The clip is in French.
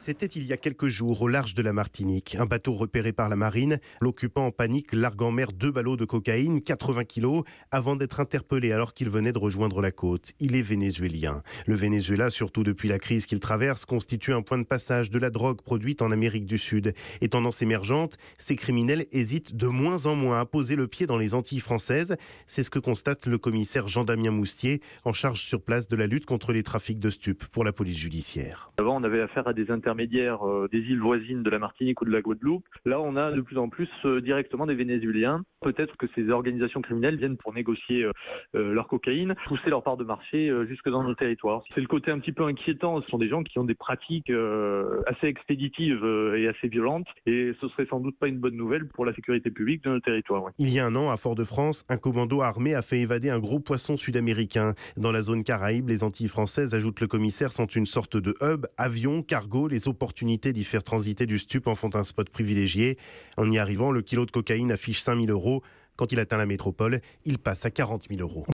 C'était il y a quelques jours au large de la Martinique. Un bateau repéré par la marine, l'occupant en panique largue en mer 2 ballots de cocaïne, 80 kilos, avant d'être interpellé alors qu'il venait de rejoindre la côte. Il est vénézuélien. Le Venezuela, surtout depuis la crise qu'il traverse, constitue un point de passage de la drogue produite en Amérique du Sud. Et tendance émergente, ces criminels hésitent de moins en moins à poser le pied dans les Antilles françaises. C'est ce que constate le commissaire Jean-Damien Moustier, en charge sur place de la lutte contre les trafics de stupes pour la police judiciaire. Avant, on avait affaire à des intermédiaires des îles voisines de la Martinique ou de la Guadeloupe. Là, on a de plus en plus directement des Vénézuéliens. Peut-être que ces organisations criminelles viennent pour négocier leur cocaïne, pousser leur part de marché jusque dans nos territoires. C'est le côté un petit peu inquiétant. Ce sont des gens qui ont des pratiques assez expéditives et assez violentes. Et ce serait sans doute pas une bonne nouvelle pour la sécurité publique de nos territoires. Ouais. Il y a un an, à Fort-de-France, un commando armé a fait évader un gros poisson sud-américain. Dans la zone Caraïbe, les Antilles françaises, ajoute le commissaire, sont une sorte de hub. Avions, cargo, les opportunités d'y faire transiter du stup en font un spot privilégié. En y arrivant, le kilo de cocaïne affiche 5 000 €. Quand il atteint la métropole, il passe à 40 000 €.